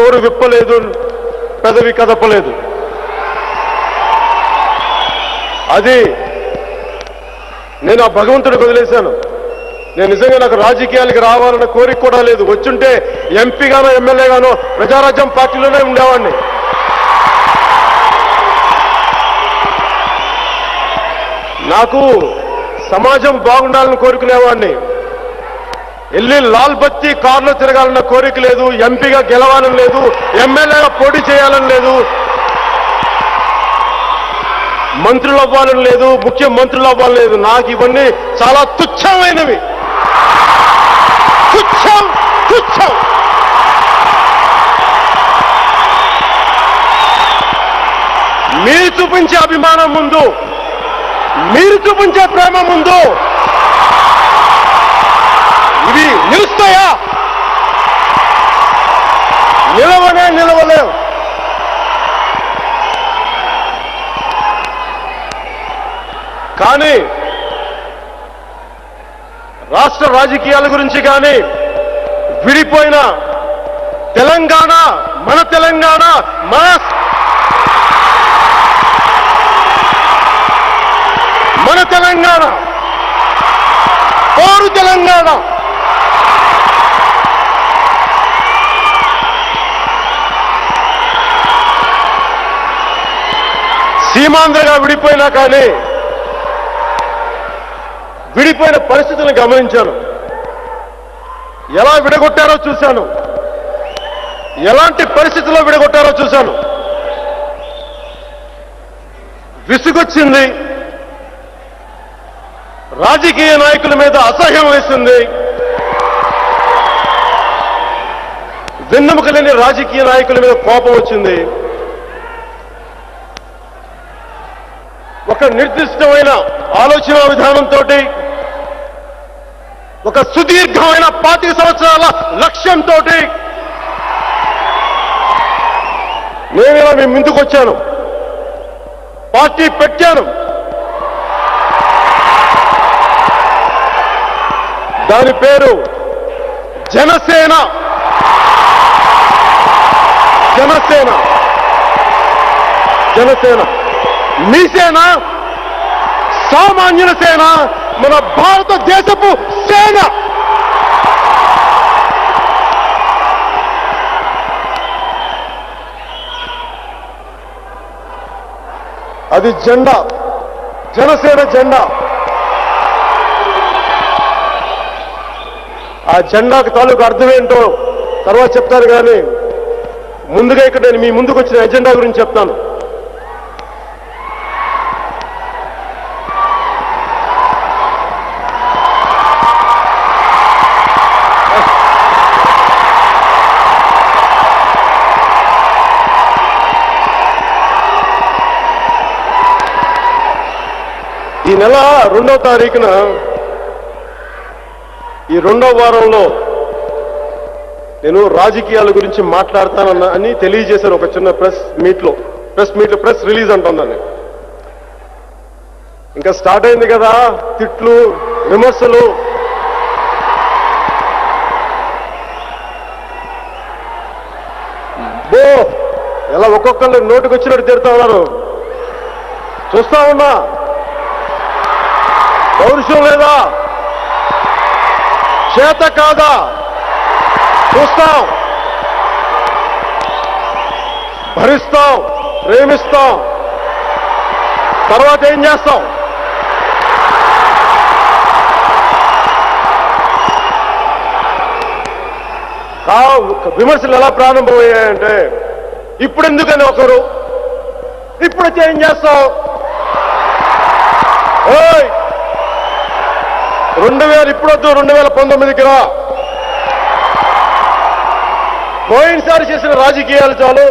నోరు విప్పలేదు, పెదవి కదపలేదు. అది నేను ఆ భగవంతుడికి వదిలేశాను. నేను నిజంగా నాకు రాజకీయాలకు రావాలన్న కోరిక కూడా లేదు. వచ్చుంటే ఎంపీగానో ఎమ్మెల్యేగానో ప్రజారాజ్యం పార్టీలోనే ఉండేవాడిని. నాకు సమాజం బాగుండాలని కోరుకునేవాడిని. వెళ్ళి లాల్ బత్తి కారులో తిరగాలన్న కోరిక లేదు. ఎంపీగా గెలవాలని లేదు. ఎమ్మెల్యేగా పోటీ చేయాలని లేదు. మంత్రులు అవ్వాలని లేదు. ముఖ్యమంత్రులు అవ్వాలని లేదు. నాకు ఇవన్నీ చాలా తుచ్చమైనవి. తుచ్చం తుచ్చం. మీరు చూపించే అభిమానం ముందు, మీరు చూపించే ప్రేమ ముందు ఇవి నిలుస్తాయా? నిలవనే నిలవలేవు. కానీ రాష్ట్ర రాజకీయాల గురించి కానీ, విడిపోయిన తెలంగాణ, మన తెలంగాణ, మన తెలంగాణ, కోరు తెలంగాణ, సీమాంధ్రగా విడిపోయినా కానీ విడిపోయిన పరిస్థితులను గమనించాను. ఎలా విడగొట్టారో చూశాను. ఎలాంటి పరిస్థితుల్లో విడగొట్టారో చూశాను. విసుగొచ్చింది. రాజకీయ నాయకుల మీద అసహ్యం వేసింది. వెన్నెముక లేని రాజకీయ నాయకుల మీద కోపం వచ్చింది. ఒక నిర్దిష్టమైన ఆలోచన విధానంతో, ఒక సుదీర్ఘమైన 25 సంవత్సరాల లక్ష్యంతో నేను ఇలా మీ ముందుకు వచ్చాను. పార్టీ పెట్టాను. దాని పేరు జనసేన. జనసేన. జనసేన మీ సేన, సామాన్యుల సేన, మన భారతదేశపు సేన. అది జెండా, జనసేన జెండా. ఆ జెండాకు తాలూకు అర్థమేంటో తర్వాత చెప్తాను. కానీ ముందుగా ఇక్కడ నేను మీ ముందుకు వచ్చిన ఎజెండా గురించి చెప్తాను. ఈ నెల 2వ తారీఖున, ఈ 2వ వారంలో నేను రాజకీయాల గురించి మాట్లాడతానన్నా అని తెలియజేశాను. ఒక చిన్న ప్రెస్ రిలీజ్ అంటుందని. ఇంకా స్టార్ట్ అయింది కదా తిట్లు, విమర్శలు. ఎలా ఒక్కొక్కళ్ళు నోటికి వచ్చినట్టు తిడతా ఉన్నారు. చూస్తా ఉన్నా. పౌరుషం లేదా? చేత కాదా? చూస్తాం, భరిస్తాం, ప్రేమిస్తాం. తర్వాత ఏం చేస్తాం? విమర్శలు ఎలా ప్రారంభమయ్యాయంటే, ఇప్పుడు ఎందుకని ఒకరు, ఇప్పుడు ఏం చేస్తాం? 2000 ఇప్పుడొద్దు, 2019కి రా. పోయినసారి చేసిన రాజకీయాలు చాలు.